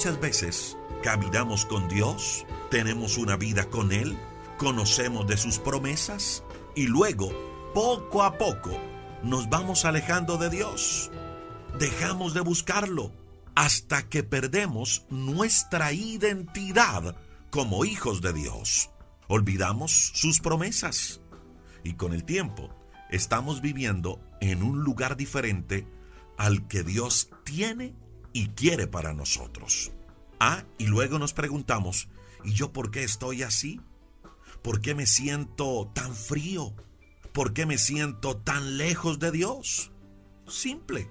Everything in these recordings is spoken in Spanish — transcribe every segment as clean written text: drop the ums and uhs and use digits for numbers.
muchas veces caminamos con Dios, tenemos una vida con Él, conocemos de sus promesas y luego, poco a poco, nos vamos alejando de Dios. Dejamos de buscarlo hasta que perdemos nuestra identidad como hijos de Dios. Olvidamos sus promesas y con el tiempo estamos viviendo en un lugar diferente al que Dios tiene y quiere para nosotros. Y luego nos preguntamos, ¿y yo por qué estoy así? ¿Por qué me siento tan frío? ¿Por qué me siento tan lejos de Dios? Simple,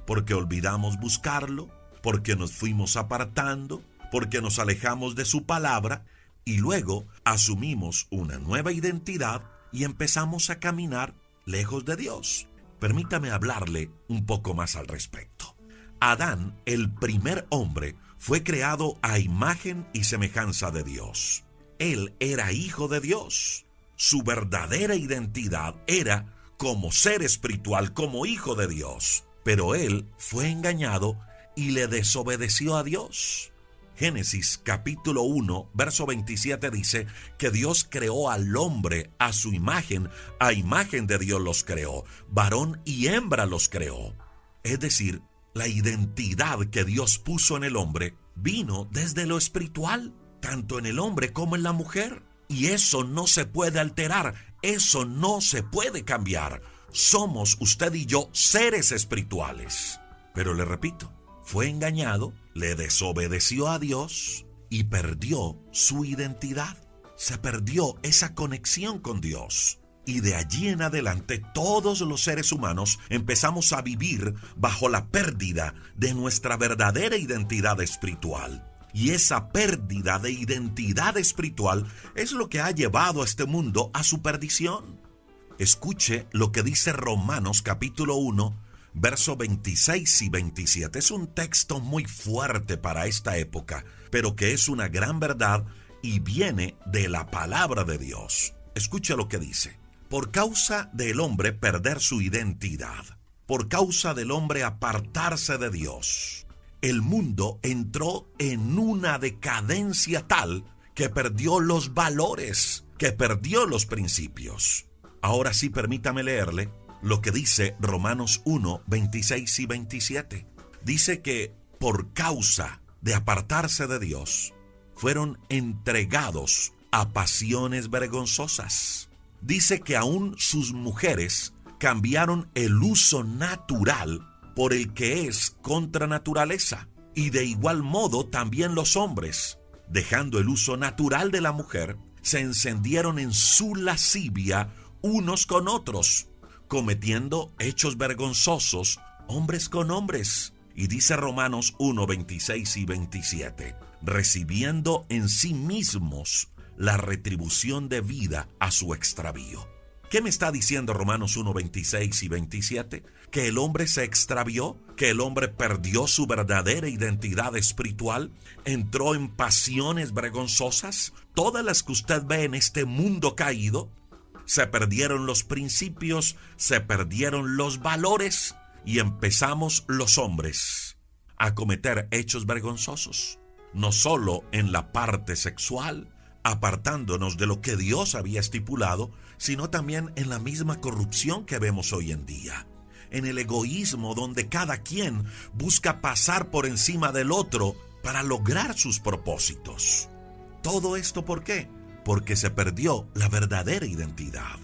porque olvidamos buscarlo, porque nos fuimos apartando, porque nos alejamos de su palabra y luego asumimos una nueva identidad y empezamos a caminar lejos de Dios. Permítame hablarle un poco más al respecto. Adán, el primer hombre, fue creado a imagen y semejanza de Dios. Él era hijo de Dios. Su verdadera identidad era como ser espiritual, como hijo de Dios. Pero él fue engañado y le desobedeció a Dios. Génesis capítulo 1, verso 27 dice que Dios creó al hombre a su imagen, a imagen de Dios los creó, varón y hembra los creó. Es decir, la identidad que Dios puso en el hombre vino desde lo espiritual, tanto en el hombre como en la mujer. Y eso no se puede alterar, eso no se puede cambiar. Somos usted y yo seres espirituales. Pero le repito, fue engañado, le desobedeció a Dios y perdió su identidad. Se perdió esa conexión con Dios. Y de allí en adelante todos los seres humanos empezamos a vivir bajo la pérdida de nuestra verdadera identidad espiritual. Y esa pérdida de identidad espiritual es lo que ha llevado a este mundo a su perdición. Escuche lo que dice Romanos capítulo 1, verso 26 y 27. Es un texto muy fuerte para esta época, pero que es una gran verdad y viene de la palabra de Dios. Escuche lo que dice. Por causa del hombre perder su identidad, por causa del hombre apartarse de Dios, el mundo entró en una decadencia tal que perdió los valores, que perdió los principios. Ahora sí, permítame leerle lo que dice Romanos 1, 26 y 27. Dice que por causa de apartarse de Dios, fueron entregados a pasiones vergonzosas. Dice que aún sus mujeres cambiaron el uso natural por el que es contra naturaleza. Y de igual modo también los hombres, dejando el uso natural de la mujer, se encendieron en su lascivia unos con otros, cometiendo hechos vergonzosos hombres con hombres. Y dice Romanos 1, 26 y 27, recibiendo en sí mismos la retribución de vida a su extravío. ¿Qué me está diciendo Romanos 1, 26 y 27? ¿Que el hombre se extravió? ¿Que el hombre perdió su verdadera identidad espiritual? ¿Entró en pasiones vergonzosas? Todas las que usted ve en este mundo caído. Se perdieron los principios, se perdieron los valores y empezamos los hombres a cometer hechos vergonzosos. No solo en la parte sexual, apartándonos de lo que Dios había estipulado, sino también en la misma corrupción que vemos hoy en día, en el egoísmo donde cada quien busca pasar por encima del otro para lograr sus propósitos. ¿Todo esto por qué? Porque se perdió la verdadera identidad.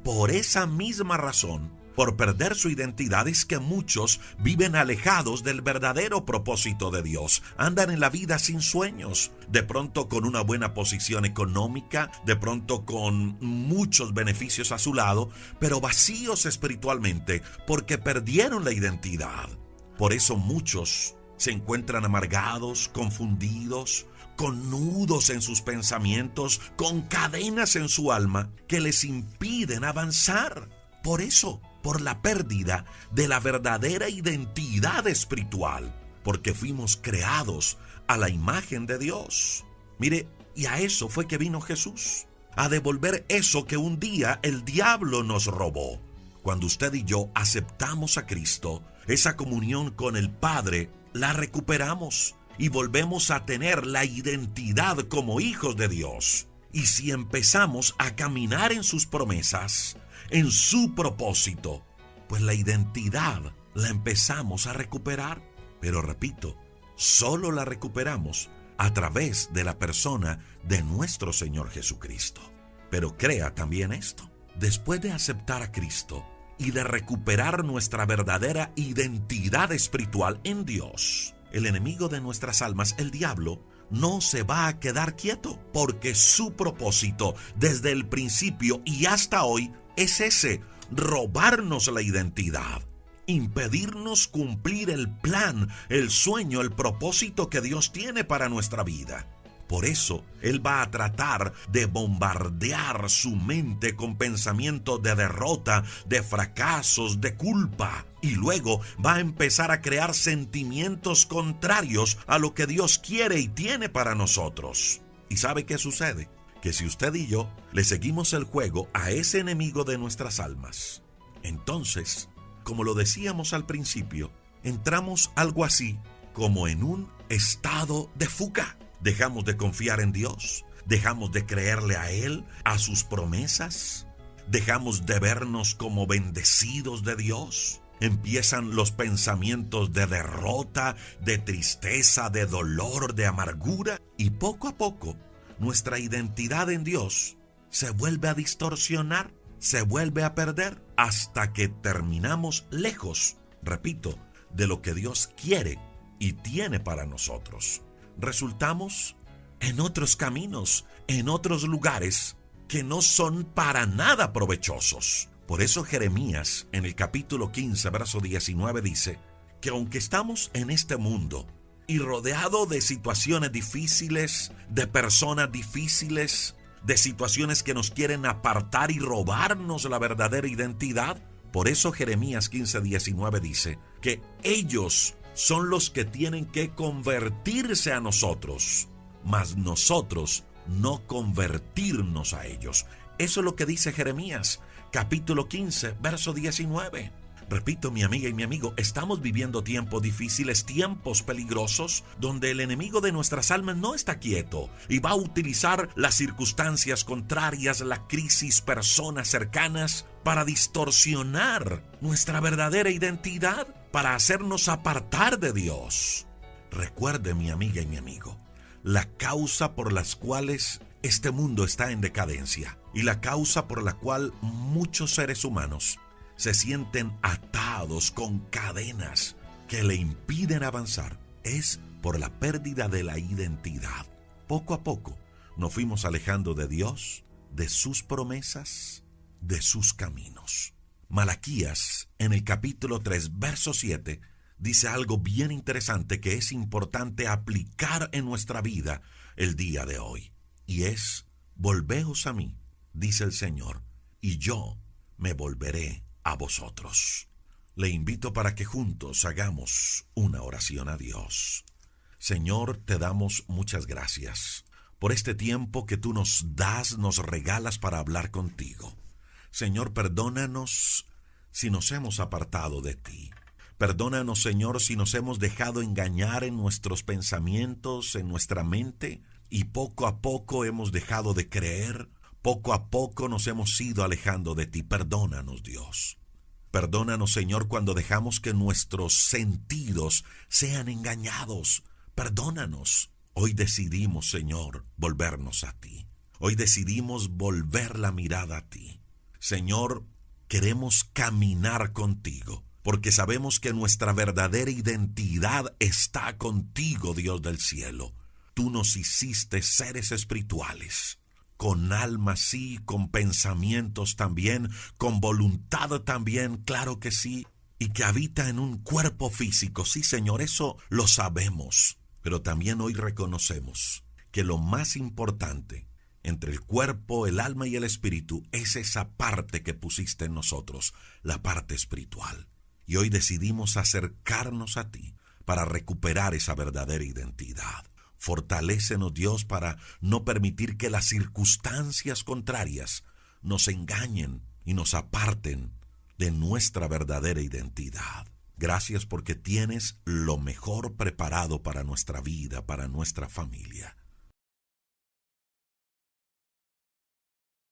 Por esa misma razón, por perder su identidad, es que muchos viven alejados del verdadero propósito de Dios. Andan en la vida sin sueños, de pronto con una buena posición económica, de pronto con muchos beneficios a su lado, pero vacíos espiritualmente porque perdieron la identidad. Por eso muchos se encuentran amargados, confundidos, con nudos en sus pensamientos, con cadenas en su alma que les impiden avanzar. Por eso, por la pérdida de la verdadera identidad espiritual, porque fuimos creados a la imagen de Dios. Mire, y a eso fue que vino Jesús, a devolver eso que un día el diablo nos robó. Cuando usted y yo aceptamos a Cristo, esa comunión con el Padre la recuperamos y volvemos a tener la identidad como hijos de Dios. Y si empezamos a caminar en sus promesas, en su propósito, pues la identidad la empezamos a recuperar. Pero repito, solo la recuperamos a través de la persona de nuestro Señor Jesucristo. Pero crea también esto: después de aceptar a Cristo y de recuperar nuestra verdadera identidad espiritual en Dios, el enemigo de nuestras almas, el diablo, no se va a quedar quieto, porque su propósito desde el principio y hasta hoy es ese: robarnos la identidad, impedirnos cumplir el plan, el sueño, el propósito que Dios tiene para nuestra vida. Por eso, Él va a tratar de bombardear su mente con pensamientos de derrota, de fracasos, de culpa. Y luego va a empezar a crear sentimientos contrarios a lo que Dios quiere y tiene para nosotros. ¿Y sabe qué sucede? Que si usted y yo le seguimos el juego a ese enemigo de nuestras almas, entonces, como lo decíamos al principio, entramos algo así como en un estado de fuga. Dejamos de confiar en Dios, dejamos de creerle a Él, a sus promesas, dejamos de vernos como bendecidos de Dios. Empiezan los pensamientos de derrota, de tristeza, de dolor, de amargura, y poco a poco nuestra identidad en Dios se vuelve a distorsionar, se vuelve a perder, hasta que terminamos lejos, repito, de lo que Dios quiere y tiene para nosotros. Resultamos en otros caminos, en otros lugares que no son para nada provechosos. Por eso Jeremías, en el capítulo 15, verso 19, dice que aunque estamos en este mundo y rodeado de situaciones difíciles, de personas difíciles, de situaciones que nos quieren apartar y robarnos la verdadera identidad, por eso Jeremías 15, 19 dice que ellos son los que tienen que convertirse a nosotros, mas nosotros no convertirnos a ellos. Eso es lo que dice Jeremías, capítulo 15, verso 19. Repito, mi amiga y mi amigo, estamos viviendo tiempos difíciles, tiempos peligrosos, donde el enemigo de nuestras almas no está quieto y va a utilizar las circunstancias contrarias, la crisis, personas cercanas, para distorsionar nuestra verdadera identidad, para hacernos apartar de Dios. Recuerde, mi amiga y mi amigo, la causa por las cuales este mundo está en decadencia y la causa por la cual muchos seres humanos se sienten atados con cadenas que le impiden avanzar es por la pérdida de la identidad. Poco a poco nos fuimos alejando de Dios, de sus promesas, de sus caminos. Malaquías, en el capítulo 3, verso 7, dice algo bien interesante que es importante aplicar en nuestra vida el día de hoy. Y es: volveos a mí, dice el Señor, y yo me volveré a vosotros. Le invito para que juntos hagamos una oración a Dios. Señor, te damos muchas gracias por este tiempo que tú nos das, nos regalas para hablar contigo. Señor, perdónanos si nos hemos apartado de ti. Perdónanos, Señor, si nos hemos dejado engañar en nuestros pensamientos, en nuestra mente, y poco a poco hemos dejado de creer. Poco a poco nos hemos ido alejando de ti. Perdónanos, Dios. Perdónanos, Señor, cuando dejamos que nuestros sentidos sean engañados. Perdónanos. Hoy decidimos, Señor, volvernos a ti. Hoy decidimos volver la mirada a ti. Señor, queremos caminar contigo, porque sabemos que nuestra verdadera identidad está contigo, Dios del cielo. Tú nos hiciste seres espirituales, con alma sí, con pensamientos también, con voluntad también, claro que sí, y que habita en un cuerpo físico. Sí, Señor, eso lo sabemos, pero también hoy reconocemos que lo más importante entre el cuerpo, el alma y el espíritu es esa parte que pusiste en nosotros, la parte espiritual. Y hoy decidimos acercarnos a ti para recuperar esa verdadera identidad. Fortalécenos, Dios, para no permitir que las circunstancias contrarias nos engañen y nos aparten de nuestra verdadera identidad. Gracias porque tienes lo mejor preparado para nuestra vida, para nuestra familia.